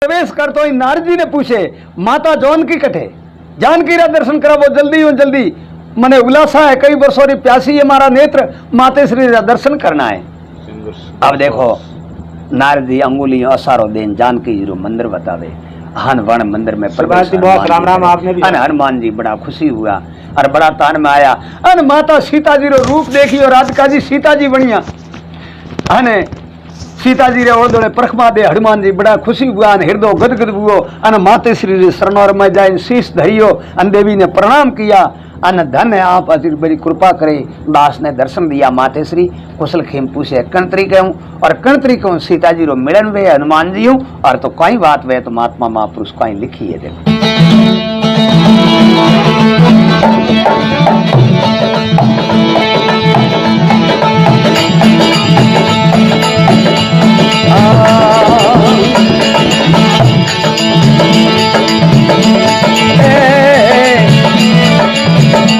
प्रवेश करते ही नारद जी ने पूछे माता जानकी कटे, जानकी रा दर्शन करावो जल्दी हो जल्दी, मने उल्लासा है, कई वर्षों री प्यासी है मारा नेत्र, माते श्री रा दर्शन करना है। अब देखो नारद जी अंगुली असारो देन जानकी जी रो मंदिर बतावे, हन वन मंदिर में प्रवेश, राम राम आपने भी। हनुमान जी बड़ा खुशी हुआ और बड़ा तान में आया, अन माता सीता जी रो रूप देखी और राधिका जी सीता जी बनिया, अने सीता जी रे ओदोले परखमा दे हनुमान जी बड़ा खुशी हुआ, अन हृदय गदगद हुओ, अन माते श्री रे शरणोर में जाए शीश धरियो, अन देवी ने प्रणाम किया, अन धन आप अति बड़ी कृपा करे, दास ने दर्शन दिया, माते श्री कुशल खेम पूछे कणतरी कहूं, और कणतरी कहूं सीता जी रो मिलन वे हनुमान जी हूं, और तो कई बात वे तो महात्मा महापुरुष कहीं लिखी है। देखो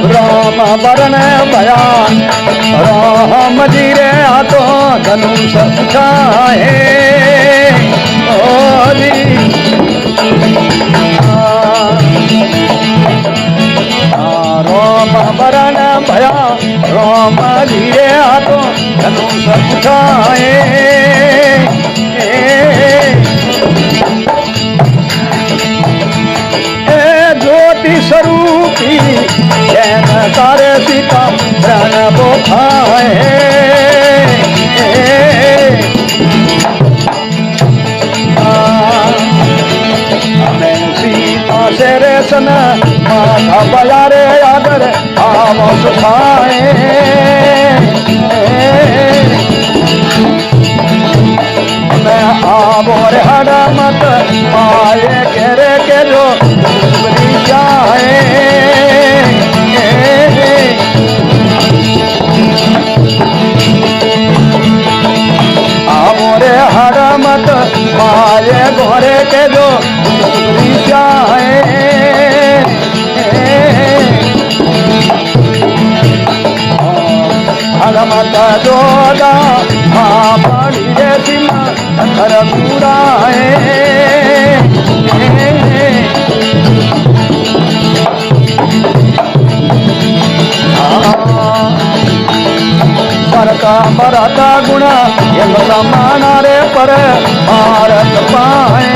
राम वरण भयान राम जी रे आतो धनुष उठाए, राम वरण भयान राम जी रे आतो धनुष उठाए, ज्योति स्वरूपी जैन तारे सीता प्राण बोखाए, सीता से रेसन माथा बजारे आदर आव सुखाए, मैं आबोर हर मत पाए घेरे के जो जाए, आबोरे हर मत पाए घोरे के जो जाए, हरमत जोदा हाँ बड़ी सीमा कर बुराए, का बरता गुणा एक समान रे पर भारत पाए,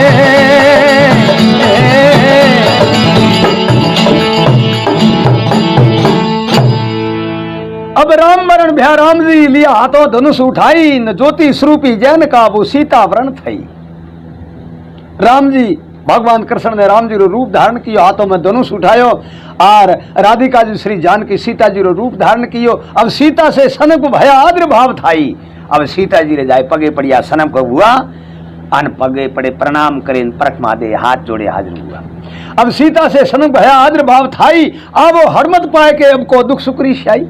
अब राम वरण भया राम जी लिया हाथों धनुष उठाई, न ज्योति स्वरूपी जैन का वो सीता वरण थई। राम जी भगवान कृष्ण ने राम जी रो रूप धारण कियो, हाथों में धनुष उठायो, और राधिका जी श्री जानकी सीता जी रो रूप धारण कियो। अब सीता से सनक भया आदर भाव थाई, अब सीता जी रे जाए पगे पड़िया, सनम को हुआ अन पगे पड़े प्रणाम करे, परखमा दे हाथ जोड़े हाजिर हुआ। अब सीता से सनक भया आदर भाव थाई, अब वो हरमत पाए के अब को दुख सुकरी शाई,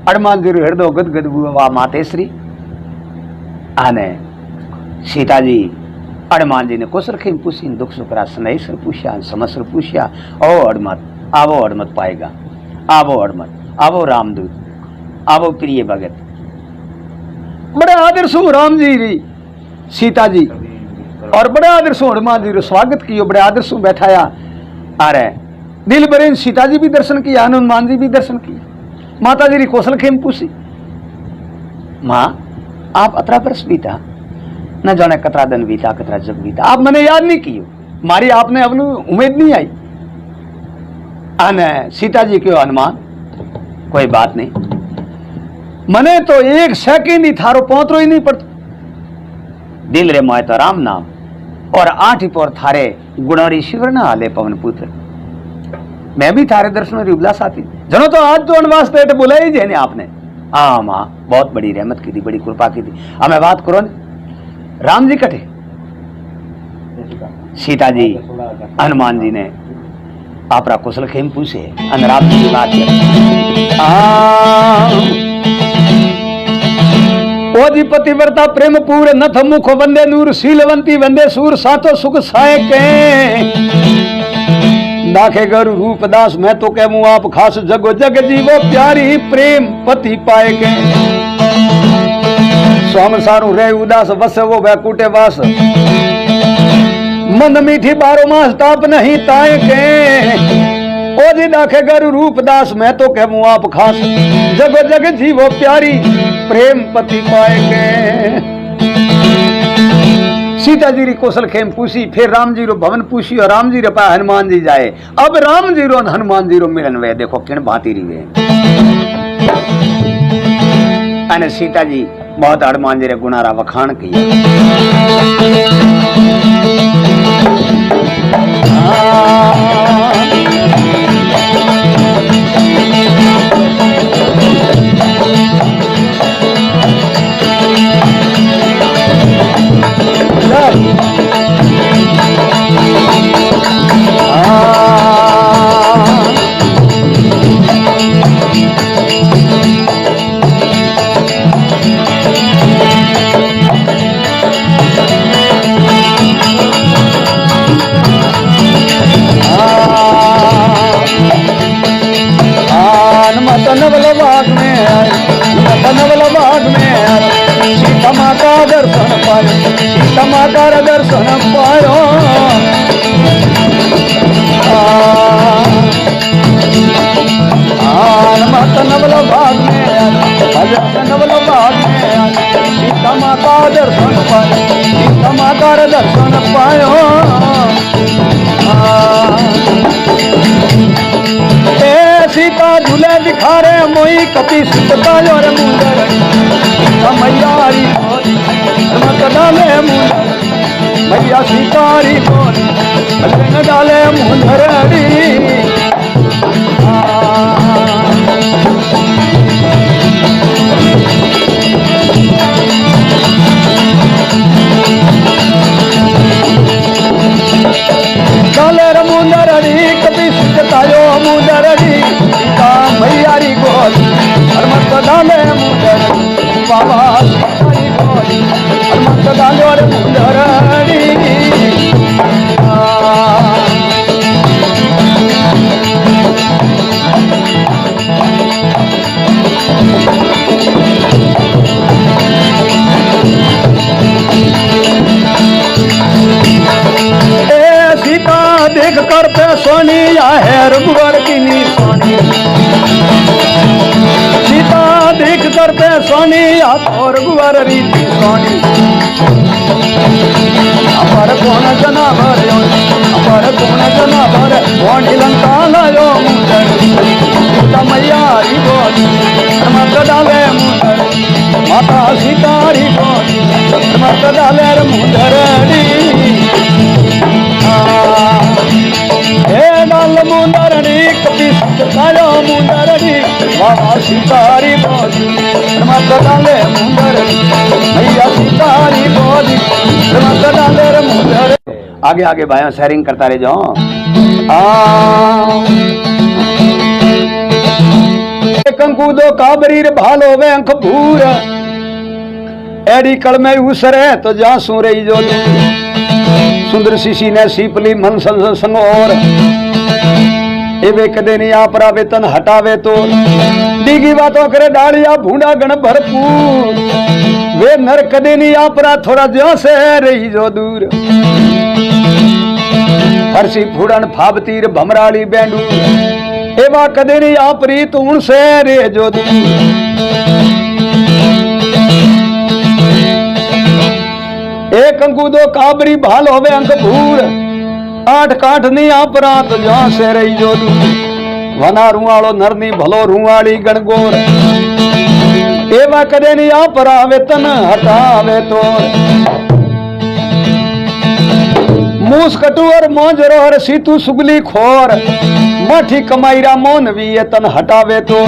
हनुमान जी रो हृदय गदगद हुआ, माते श्री आने सीता जी हनुमान जी ने कुशल खेम पूछी, दुख सुखरा स्नेह सर पूछा, समस्र पूछा, ओ हनुमत आवो हनुमत पाएगा, आवो हनुमत, आवो रामदूत, आवो प्रिय भगत। बड़े आदर सु राम जी री सीता जी और बड़े आदर सु हनुमान जी रो स्वागत कियो, बड़े आदर सु बैठाया, अरे दिल बरेन सीता जी भी दर्शन किया, हनुमान जी भी दर्शन किया। माता जी री कौशल खेम पूछी, माँ आप अतरा बरस बीता, न जाने कतरा दिन बीता कतरा जग बीता, आप मैंने याद नहीं कियो, मारी आपने अपनी उम्मीद नहीं आई। अने सीता जी क्यों हनुमान कोई बात नहीं, मने तो एक सेकंड ही थारो पहुंचो ही नहीं पड़तो, दिल रे मोय तो राम नाम, और आठ ही पोर थारे गुणोरी शिवर न हाले पवन पुत्र, मैं भी थारे दर्शनों री उल्लास आती, जनो तो आज तो अनवास पेट बुलाई ही जेने आपने, हाँ माँ बहुत बड़ी रहमत की थी, बड़ी कृपा की थी। अब मैं बात करो न, राम जी कटे, सीता जी हनुमान जी ने आपरा कुशल खेम पूछे, राम जी की बात ओजी पतिव्रता प्रेम पूर नथ मुख वंदे नूर शीलवंती वंदे सूर सातो सुख साय के दाखे गरु रूप दास मैं तो कहूं आप खास जगो जग जीवो प्यारी प्रेम पति पाए के स्वाम सारू रे उदास बस वो वैकुटे वास मंद मीठी बारो मास ताप नहीं ताए के ओ जी दाखे गरु रूप दास मैं तो कहूँ आप खास जगो जग जीवो प्यारी प्रेम पति पाएंगे। सीता जी री कौशल खेम पूछी, फिर राम जी रो भवन पूछी और राम जी रे पाए हनुमान जी जाए। अब राम जी रो हनुमान जी रो मिलन वे देखो किन भांति रही वे। अने सीता जी बहुत हनुमान जी रे गुणारा वखाण किया। सीता माता दर्शन पायो, सीता माता दर्शन पायो। माता नवल भाग में नवल भाग में सीता माता दर्शन पायो, सीता माता दर्शन पायो। सीता झूले दिखा रे मोई कपि सुतता और मुंदर मैयारी मत डाले मुंदर मैया सीतारी बोली न डाले मुंदरड़ी। डाले रे मुंदरड़ी कपि सुतता मुंदरड़ी मैयारी गोली मत डाले मुंदर बाबा सीतारी गोली मत डालो रे मुंदरड़ी। सीता देख कर पे सोनी है रघुवर की निशानी। सीता देख कर पे सोनी और रघुवर रीति सोनी। अपर कौन जना भर अपर कौन जना भर वाणी लंका लायो मुंदर सीता मैयारी बोली मत डाले मुंदर माता सीतारी बोली मत डाले मुंदरड़ी। हे डाल मुंदरड़ी कपि सुततायो मुंदरड़ी बाबा सीतारी बोली मत डाले मुंदरड़ी मैया सीतारी बोली मत डाले रे मुंदर। आगे आगे भाइयों शेयरिंग करता रह जाओ। कंकु दो काबरी रे भालो वे अंख भूर एड़ी कल में उसरे तो जा सू रही जो सुंदर शिशी ने सीपली मन संग और एवे कदे नहीं आपरा वेतन हटावे तो दीगी बातों करे डालिया भूडा गण भरपूर वे नर कदे नहीं आपरा थोड़ा जो से रही जो दूर। हरसी फूड़न फाबतीर भमराली बैंडू एवा कदे नहीं आपरी तूण से रे जो दूर। एक अंकु दो काबरी भाल होवे अंक भूर आठ काठ नहीं आपरा तो जहां से रही जो दूर। वना रुआलो नरनी भलो रुआली गणगोर एवा कदे नहीं आपरा वेतन हटावे तो। मूस कटुअर मोजरो और सीतू सुगली खोर माठी कमाईरा मोन वेतन हटावे तो।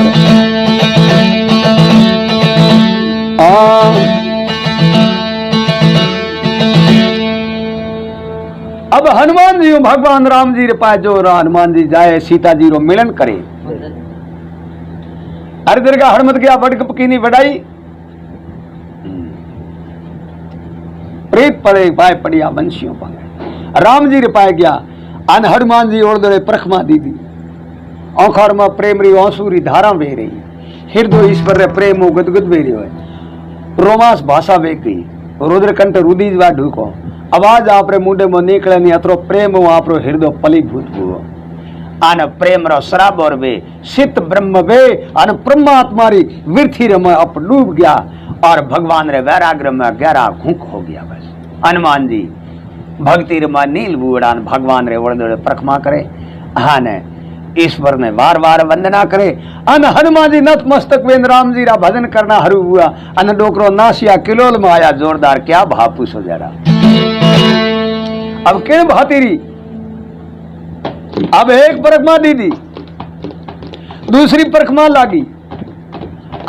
अब हनुमान जी भगवान राम जी रे पास जो हनुमान जी जाए सीता जी रो मिलन करे। अरे दरगाह हनुमत गया बड़क पकीनी बढ़ाई प्रेत पड़े पाए पड़िया बंशियों पाए राम जी रे पाए गया अन हनुमान जी ओर दे प्रखमा दीदी औखर में प्रेम री आंसू री धारा बह रही हृदय ईश्वर रे प्रेम गदगद बह रही है रोमांस भाषा वे गई रुद्रकंठ रुदीज वा ढूको आवाज आपरे मुंडे में निकले नहीं अतरो प्रेम हो आपरो हृदय फलीभूत हुओ आन प्रेम रो सराबर वे सित ब्रह्म वे अन परमात्मा री वृथि रे में अप डूब गया और भगवान रे वैराग्य में गहरा घूक हो गया। बस हनुमान जी भक्ति रे में नील बूढ़ान भगवान रे वड़दोड़े प्रखमा करे हाने ईश्वर ने वार वार वंदना करे अन हनुमान जी नतमस्तक वेन राम जी रा भजन करना हरू हुआ अन डोकरो नासिया किलोल में आया जोरदार क्या भाव पूछो जरा। अब के भातीरी अब एक परिक्रमा दीदी दूसरी परिक्रमा लागी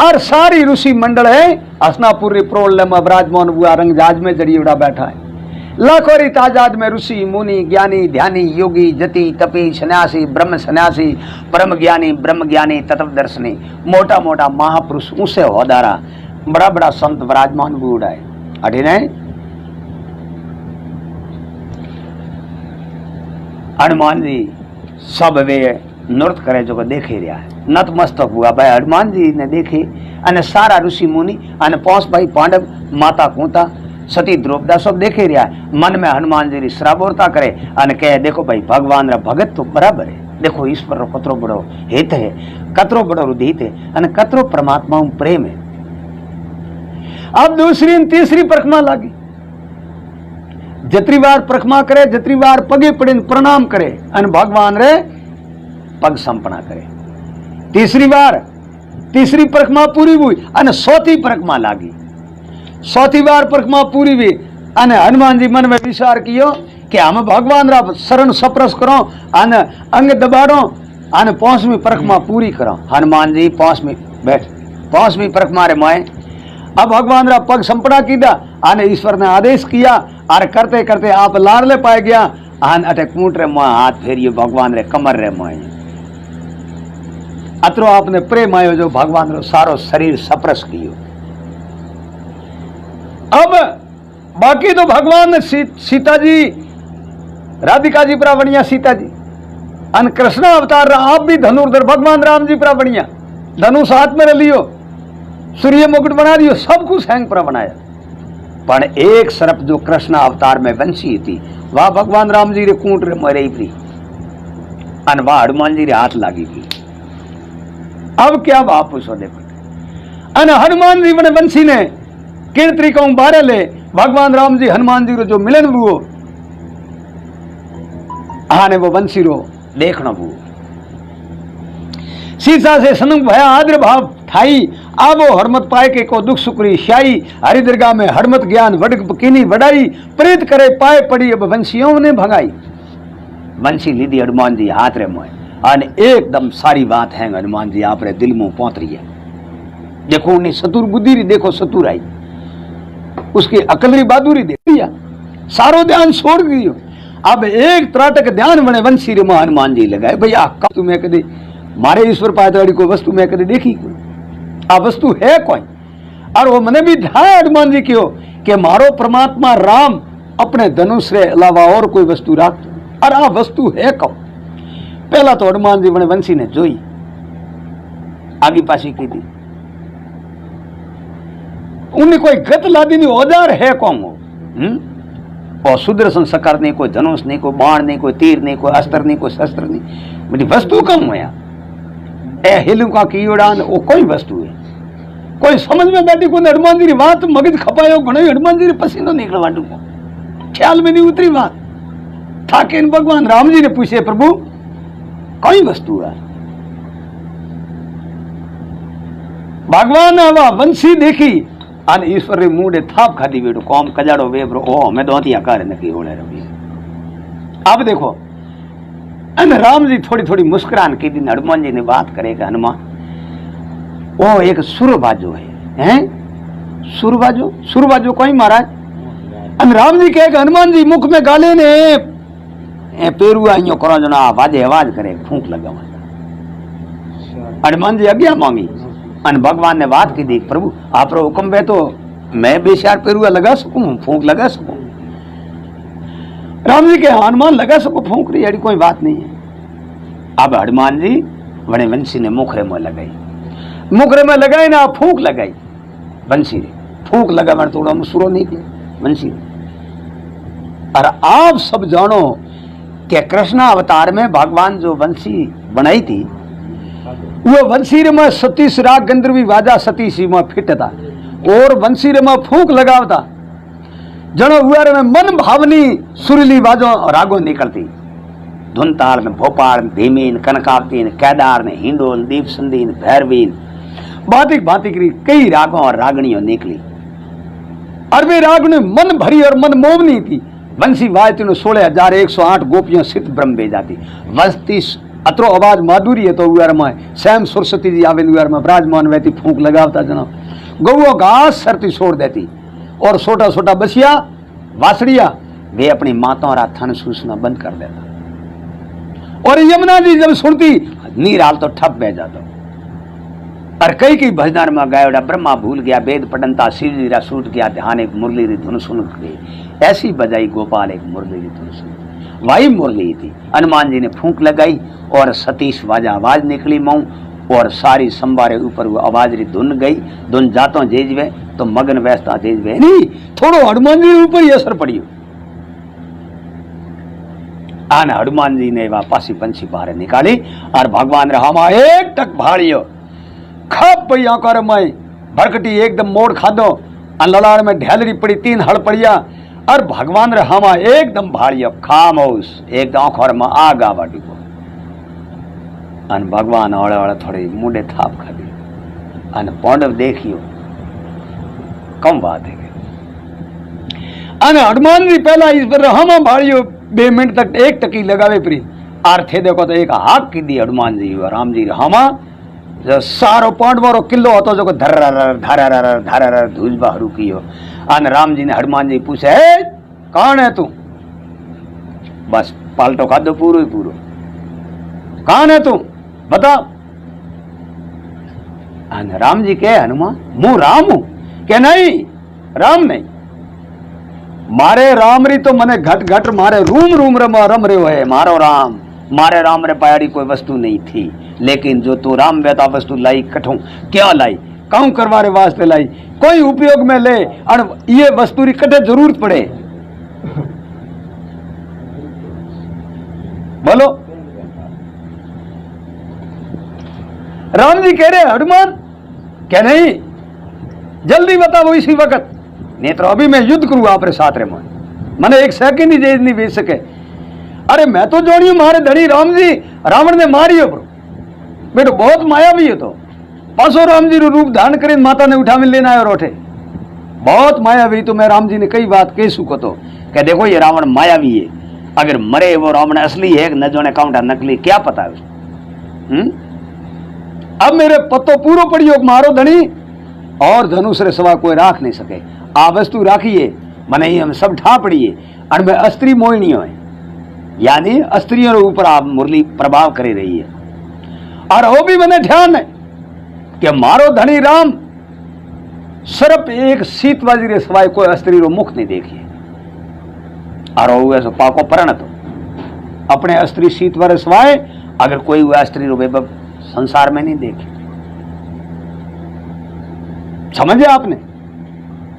और सारी ऋषि मंडल है हसनापुर प्रोल में विराजमान हुआ रंग जहाज में जड़ी उड़ा बैठा है लाखों री ताजाद में ऋषि मुनि ज्ञानी ध्यानी योगी जति तपी सन्यासी ब्रह्म सन्यासी परम ज्ञानी तत्वदर्शनी मोटा मोटा महापुरुष ऊंसे होदारा बड़ा बड़ा संत विराजमान भी उड़ाए अठी नहीं हनुमान जी सब वे नृत्य करे जो देखे रहा है नतमस्तक हुआ भाई हनुमान जी ने देखे अने सारा ऋषि मुनि अने पौंस भाई पांडव माता कुंता सती द्रौपदा सब देखे रहा है मन में हनुमान जी श्रावोरता करे अने कहे देखो भाई भगवान रा भगत तो बराबर है देखो ईश्वर रो कतरो बड़ो हित है कतरो बड़ो रुधित है अने कतरो परमात्मा प्रेम है। अब दूसरी तीसरी परिक्रमा लागी जतरी बार परिक्रमा करे जतरी बार पगे पड़े प्रणाम करे अन भगवान रे पग संपना करे। तीसरी बार तीसरी परिक्रमा पूरी हुई अन चौथी परिक्रमा लागी चौथी बार परिक्रमा पूरी हुई अन हनुमान जी मन में विचार कियो कि हम भगवान रा शरण सप्रस करो अन अंग दबाड़ो अन पांचवी परिक्रमा पूरी करो। हनुमान जी पांचवी बैठ पांचवी परिक्रमा रे माए अब भगवान रा पग संपना कीदा अन ईश्वर ने आदेश किया और करते करते आप लाडले पाए गया अन अटे कूट रे मां हाथ फेरियो भगवान रे कमर रे माए अतरो आपने प्रेम आयो जो भगवान रो सारो शरीर सप्रस कियो। अब बाकी तो भगवान ने सीता जी राधिका जी प्रावणिया सीता जी अन कृष्ण अवतार आप भी धनुर्धर भगवान राम जी प्रावणिया धनुष हाथ में लियो सूर्य मुकुट बना दियो सब कुछ हैंग पर बनाया पर एक सरप जो कृष्ण अवतार में वंशी थी वह भगवान राम जी रे कूट रे मरे थी अन वह हनुमान जी रे हाथ लागी थी। अब क्या भाव पूछो देखो अन हनुमान जी बने वंशी ने किन तरीकों बारे ले भगवान राम जी हनुमान जी रो जो मिलन हुओ आने वो वंशी रो देखना हुओ सीता से सनुक भया आदर भाव ठाई आवो हरमत पाए के को दुख सुकरी शाई हरि दरगाह में हरमत ज्ञान वडक किनी वडाई प्रीत करे पाए पड़ी अब वंशियों ने भगाई। वंशी लीधी हनुमान जी हाथ रे मोए अने एकदम सारी बात है हनुमान जी आप रे दिल में पहुंच रही है। देखो उन्हें सतुर बुद्धि री देखो सतुर आई उसकी अकल री बहादुरी देख लिया सारो ध्यान छोड़ दियो। अब एक त्राटक ध्यान बने वंशी रे हनुमान जी लगाए भैया तुम्हें कदे मारे ईश्वर पायदाड़ी को वस्तु मैं कदे देखी कोई आ वस्तु है कोई और वो मैंने भी ढाया हनुमान जी क्यों कि मारो परमात्मा राम अपने धनुष रे अलावा और कोई वस्तु राख और आ वस्तु है कौन। पहला तो हनुमान जी बने वंशी ने जोई आगे पासी की दी उन्हें कोई गत लादी नहीं औजार है कौन हो और सुदर्शन सकार नहीं कोई धनुष नहीं कोई बाण नहीं कोई तीर नहीं कोई अस्त्र नहीं कोई शस्त्र नहीं मेरी वस्तु कम है ए हिलू का की उड़ान वो कोई वस्तु है कोई समझ में बैठी को हनुमान जी बात मगज खपायो घणो हनुमान जी पसीनो निकल वाडू को ख्याल में नहीं उतरी बात थाके भगवान राम जी ने पूछे प्रभु कोई वस्तु है भगवान हवा वंशी देखी अन ईश्वर रे मुंडे थाप खादी बेटो कौम कजाड़ो वेबरो ओ मैं दोतिया कर नकी ओले रवि। अब देखो अन राम जी थोड़ी थोड़ी मुस्कुरान की दिन हनुमान जी ने बात करे कि हनुमान वो एक सुरबाजो है सुरबाजो कोई महाराज अन राम जी कहे हनुमान जी मुख में गाले ने पेरुआ यो करो जना वाजे आवाज करे फूंक लगावा। हनुमान जी आज्ञा मांगी अन भगवान ने बात की दी प्रभु आप हुक्म बे तो मैं बेचार पेरुआ लगा सकूं फूंक लगा सकूं। राम जी के हनुमान लगा सको फूंक रही अड़ी कोई बात नहीं है। अब हनुमान जी बड़े वंशी ने मुखरे में लगाई ना फूंक लगाई वंशी ने फूंक लगा मैं थोड़ा मुसुरो निकले वंशी और आप सब जानो कि कृष्ण अवतार में भगवान जो वंशी बनाई थी वो वंशी में 37 राग गंधर्वी वाजा सतीसी में फिट था और वंशी में फूक लगावता जनो हुआ में मन भावनी सुरीली बाजो रागो निकलती धुन ताल में भोपाल धीमीन कनकावतीन केदार ने हिंडोल दीप संदीन भैरवीन भातिक भातिक कई रागों और रागणियों निकली और वे रागणी मन भरी और मन मोहनी थी वंशी वायती 16,108 गोपियों सिद्ध ब्रह्म बे जाती वस्ती अतरो आवाज माधुरी है तो उर में स्वयं सरस्वती जी आवे उर में विराजमान वहती फूंक लगावता जना गौ घास सरती छोड़ देती और छोटा छोटा बसिया वासड़िया वे अपनी माताओं रा थन सूसना बंद कर देता और यमुना जी जब सुनती नीर हाल तो ठप बह जाता और कई भजन में गायोड़ा ब्रह्मा भूल गया वेद पढ़नता शिव जी रा सूट गया ध्यान एक मुरली री धुन सुन गई ऐसी बजाई गोपाल एक मुरली री धुन सुन वही मुरली थी हनुमान जी ने फूंक लगाई और सतीश वाजा आवाज निकली मऊ और सारी संबारे ऊपर वो आवाज री धुन गई धुन जातो जेजवे तो मगन व्यस्ता जेजवे नहीं थोड़ो हनुमान जी ऊपर ही असर पड़ियो आने हनुमान जी ने वापसी पंछी बाहर निकाली और भगवान रामा एक टक भाड़ियो खप पई आकार में भरकटी एकदम मोड़ खादो ललाड़ में ढेलरी पड़ी 3 हड़ पड़िया और भगवान रामा एकदम भाड़ियो खामोश एकदम आंखों में आग आवा डिगो अन भगवान ओळे ओळे थोड़ी मुंडे थाप खादी अन पांडव देखियो कम बात है अन हनुमान जी पहला इस पर रामा भाड़ियो 2 मिनट तक एक टकी लगावे परी आर थे देखो तो एक हाक की दी हनुमान जी और राम जी रामा जो सारो पांडवो किलो होतो जो धरर धरर धरर धुजबा हरू कियो अन राम जी ने हनुमान जी पूछे कौन है तू बस पाल्टो खादो पूरो ही पूरो कौन है तू बता अन राम जी के हनुमान मु राम हूं के नहीं राम नहीं मारे राम री तो मने घट घट मारे रूम रूम रम रहे है मारो राम मारे राम रे पायाड़ी कोई वस्तु नहीं थी लेकिन जो तू राम बेता वस्तु लाई कठू क्या लाई काऊ करवारे वास्ते लाई कोई उपयोग में ले और ये वस्तु री कटे जरूरत पड़े बोलो राम जी कह रहे हनुमान क्या नहीं जल्दी बताओ इसी वक्त नहीं तो अभी मैं युद्ध करूँ आप साथ रे मैंने एक सेकंड ही जेज नहीं भेज सके अरे मैं तो जोड़ी हूं मारे धनी राम जी रावण ने मारियो बेटो बहुत माया भी है तो पासो राम जी रूप धारण कर माता ने उठा में लेना आयो रोठे बहुत माया भी तो मैं राम जी ने कई बात कह सुको तो क्या देखो ये रावण माया भी है अगर मरे वो रावण असली है न जोने काउंटा नकली क्या पता है अब मेरे पत्तो पूरो पड़ियो मारो धनी और धनुष रे सवा कोई राख नहीं सके आ वस्तु राखिए मने ही हम सब ठा पड़िए और मैं अस्त्री मोहिनियों है यानी अस्त्रियों के ऊपर आप मुरली प्रभाव कर रही है और वो भी मैंने ध्यान है कि मारो धनी राम सिर्फ एक सीत बाजी रे सवाई कोई अस्त्री रो मुख नहीं देखिए और वो ऐसा पाको परिणत हो अपने अस्त्री सीत वाले सवाए अगर कोई हुआ अस्त्री रो वैभव संसार में नहीं देखे समझे आपने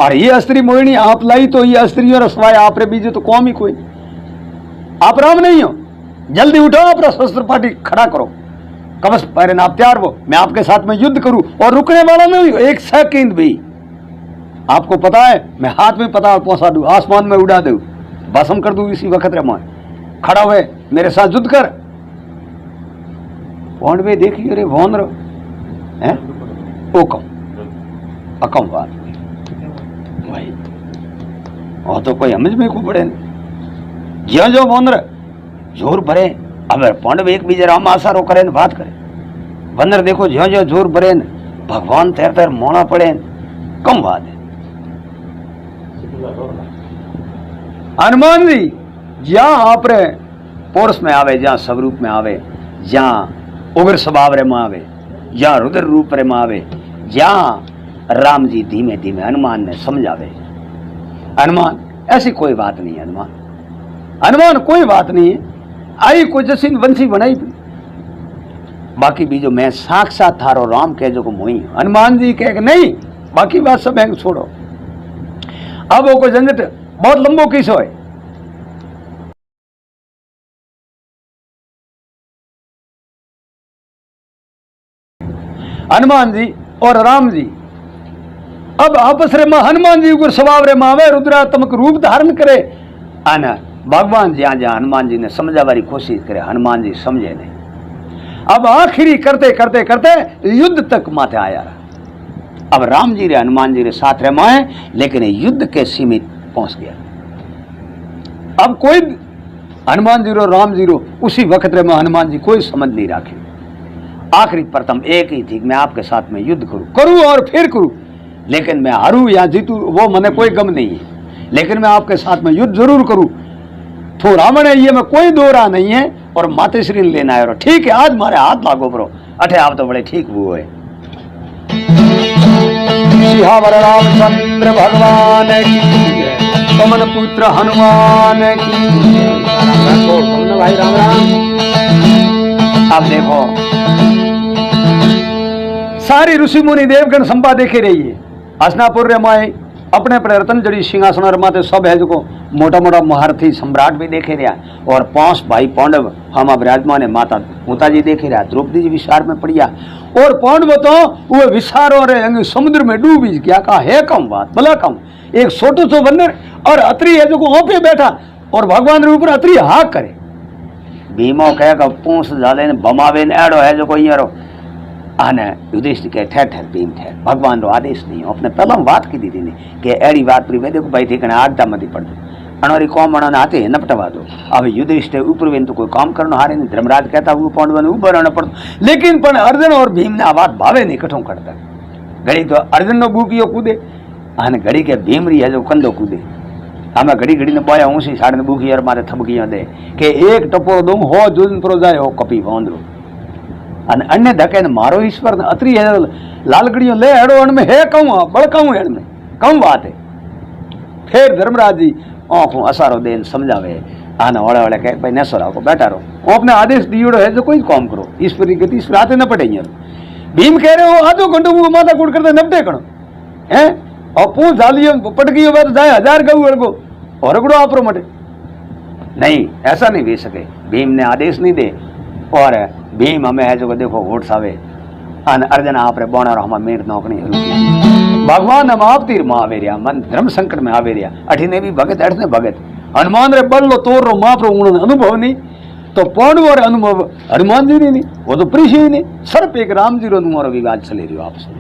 और ये अस्त्री मोहिनी आप लाई तो ये अस्त्री और सवाए आप रे बीजे तो कौम ही कोई आप राम नहीं हो जल्दी उठो अपना शस्त्र पाटी खड़ा करो कवच पहरे आप तैयार हो मैं आपके साथ में युद्ध करूं और रुकने वाला नहीं हूं एक सेकंड भी आपको पता है मैं हाथ में पता पहुंचा दूं आसमान में उड़ा दूं भस्म कर दूं इसी वक्त रे मैं खड़ा हुए मेरे साथ युद्ध कर पौंडवे देखिए रे भवन रो हैं ओकम अकम बात भाई और तो कोई समझ में को पड़े ज्यो जो वनर जोर भरे अब पांडव एक बीजे राम आसारो करे न बात करे वनर देखो ज्यो ज्यो जोर भरे न भगवान तेर तेर मोना पड़े कम बात है हनुमान जी जहां आप रे पोरस में आवे जहां स्वरूप में आवे जहां उग्र स्वभाव रे में आवे जहां रुद्र रूप रे में आवे जहां राम जी धीमे धीमे हनुमान ने समझावे हनुमान ऐसी कोई बात नहीं हनुमान हनुमान कोई बात नहीं है आई कोई जैसी वंशी बनाई बाकी भी जो मैं साक्षात थारो राम कह जो को मोही हनुमान जी कह नहीं बाकी बात सब है छोड़ो अब वो कोई झंझट बहुत लंबो किस हो हनुमान जी और राम जी अब आपस रे हनुमान जी को स्वभाव रे मावे रुद्रात्मक रूप धारण करे अन भगवान ज्યાં જ્યાં हनुमान जी ने समझावारी कोशिश करे हनुमान जी समझे नहीं। अब आखिरी करते करते करते युद्ध तक माथे आया। अब राम जी रे हनुमान जी रे साथ रे माए लेकिन युद्ध के सीमित पहुंच गया। अब कोई हनुमान जी रो राम जी रो उसी वक्त रे में हनुमान जी कोई समझ नहीं रखे। आखिरी प्रथम एक ही थी मैं आपके साथ में युद्ध करूं और फिर करूं, लेकिन मैं हारूं या जीतूं वो मने कोई गम नहीं है, लेकिन मैं आपके साथ में युद्ध जरूर करूं। तो रावण है ये में कोई दो राह नहीं है और मातेश्री ने लेना है। ठीक है आज मारे हाथ लागो बरो अठे आप तो बड़े ठीक हुए। सिहावर रामचंद्र भगवान की पवन पुत्र हनुमान की भाई राम राम। अब देखो सारी ऋषि मुनि देवगण संपा देखे रही है। हसनापुर रे माए अपने प्रयत्न जड़ी सिंहासन माते सब है जो मोटा मोटा महारथी सम्राट भी देखे रहा और 5 भाई पांडव हम विराजमान है। माता माता जी देखे रहा, द्रौपदी जी विचार में पड़िया और पांडव तो वो विचारों रे समुद्र में डूब गया। का है कम बात भला कम एक छोटो सो बंदर और अत्री है जो वहां पे बैठा और भगवान रे ऊपर अत्री हाक करे। भीमो कहेगा पूछ जाले बमावे एड़ो है जो कोई आने युधिष्ठिर के ठहर ठहर भीम ठहर भगवान रो आदेश नहीं हो। अपने पहला बात की दीदी ने कि एड़ी बात पर देखो भाई ठीक है आगता मत पड़ दो अनोरी कौम अणन आते नपटवा दो। अब युधिष्ठिर ऊपर वेन तो कोई काम करना हारे नहीं। धर्मराज कहता वो पांडव ने ऊपर आना पड़ता, लेकिन पण अर्जुन और भीम ने आ बात भावे नहीं कठों करता। घड़ी तो अर्जुन नो बूकियो कूदे आने घड़ी के भीम री है जो कंदो कूदे। हमें घड़ी घड़ी ने बोया ऊँची साड़ ने बूकी और मारे थबकियां दे के एक टपोरो दूं हो जुन प्रो जाए हो कपी वांदरो અને અન્ય ધકે ને મારો ઈશ્વર ને અતરી લાલગડીઓ લે હેડો અણ में है कहूँ बड़काऊँ हेड में कम बात है। फिर धर्मराज जी आँखों असारो देन समझावे आने ओले ओले कहे भाई नसो रहो बैठा रहो वो अपने आदेश दियोड़ो है जो कोई काम करो ईश्वर की गति ईश्वर आते न पड़े। भीम कह रहे हो आधो घंटो वो माथा कूट करते नपटे कणो है और पूछ झालियो पटकियो बात जाए 1000 गऊ अड़गो और अगड़ो आपरो मटे नहीं ऐसा नहीं दे सके। भीम ने आदेश नहीं दे और भीम हमें है जो देखो वोट सावे अन अर्जुन आप रे बोना हम मेर नौकरी भगवान हम आप तीर में आवे रिया मन धर्म संकट में आवे रिया अठी ने भी भगत अठ ने भगत हनुमान रे बल लो तोर रो माप रो उन अनुभव नहीं तो पांडव रे अनुभव हनुमान जी नहीं वो तो प्रीशी नहीं सर्प एक राम जी रो तुम्हारो विवाद चले रियो आपस में।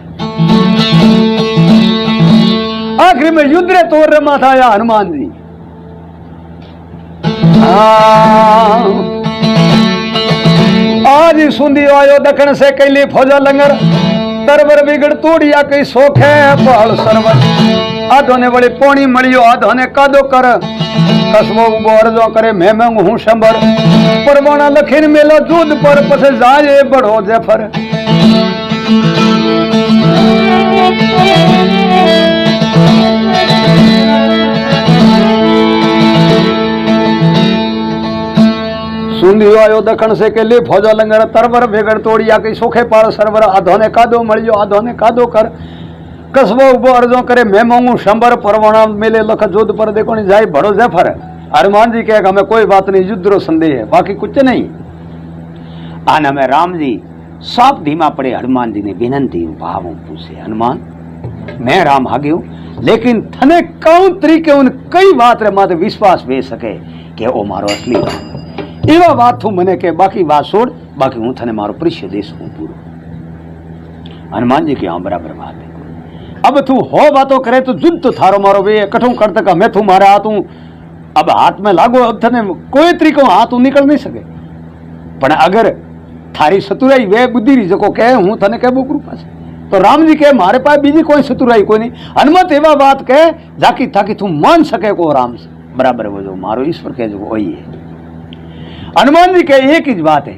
आखिर में युद्ध रे तोर रे माथा आया हनुमान जी। आज सुंदी आयो दखन से कैली फौजा लंगर तरवर बिगड़ तोड़िया कई सोख है पहाड़ सरवर आधो ने बड़े पोनी मड़ियो आधो ने कादो कर कसबो उबो अर्जो करे मैं मंग हूँ शंबर परवाना लखीन मेलो दूध पर पसे जाए बढ़ो जफर। सुंदी आयो दखन से के लिए फौजा लंगर तरवर भेगड़ तोड़िया कई सोखे पाल सरवर आधो ने कादो मड़ियो आधो ने कादो कर कसबो उबो अर्जो करे मैं मांगू शंबर परवाना मेले लख जोध पर देखो नहीं जाए भड़ो जफर। हनुमान जी कहे हमें कोई बात नहीं युद्ध रो संदेह है बाकी कुछ नहीं। आन हमें राम जी साफ धीमा पड़े हनुमान जी ने विनंती भाव पूछे हनुमान मैं राम हाग्यो लेकिन थने कौन तरीके उन कई बात रे माते विश्वास वे सके कि ओ मारो असली एवा बात तू मने के बाकी बात छोड़ बाकी हूँ थने मारो परिचय देश हूँ पूरो। हनुमान जी के हाँ बराबर बात है। अब तू हो बातों करे तो युद्ध तो थारो मारो वे कठों कर तक मैं तू मारे हाथ हूँ अब हाथ में लागो अब थने कोई तरीको हाथ निकल नहीं सके पण अगर थारी सतुराई वे बुद्धि री जो कहे हूँ थने कह बोकरू पास तो राम जी कहे मारे पास बीजी कोई सतुराई कोई नहीं। हनुमत एवा बात कहे जाकी ताकि तू मान सके को राम से बराबर वो जो मारो ईश्वर कहे जो वही है। हनुमान जी के एक ही बात है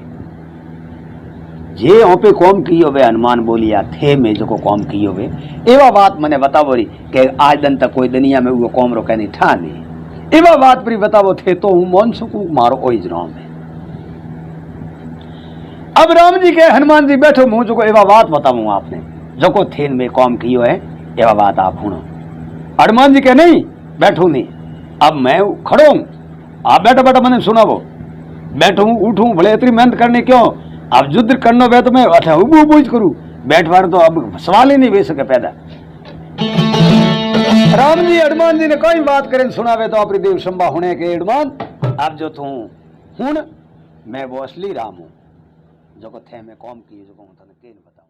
जे वहां पे कौम की वे हनुमान बोलिया थे में जो को कौम की वे एवा बात मैंने बतावो रही कि आज दिन तक कोई दुनिया में वो कौम रो कहनी ठा नहीं एवा बात पर बतावो थे तो हूँ मान सकू मारो ओई राम है। अब राम जी के हनुमान जी बैठो मुझ को एवा बात बताऊँ आपने जो को थेन में कौम की है एवा बात आप सुनो। हनुमान जी के नहीं बैठू नहीं अब मैं खड़ो हूँ आप बैठो बैठो मैंने सुनावो बैठू उठू भले इतनी मेहनत करनी क्यों अब युद्ध करना वे तो मैं अच्छा उबू उबूज करूँ बैठ बार तो अब सवाल ही नहीं वे सके पैदा। राम जी हनुमान जी ने कोई बात करें सुनावे तो अपनी देव संभा होने के हनुमान अब जो तू हूं मैं वो असली राम हूं जो को थे मैं कौम की जो को तने के बताऊं।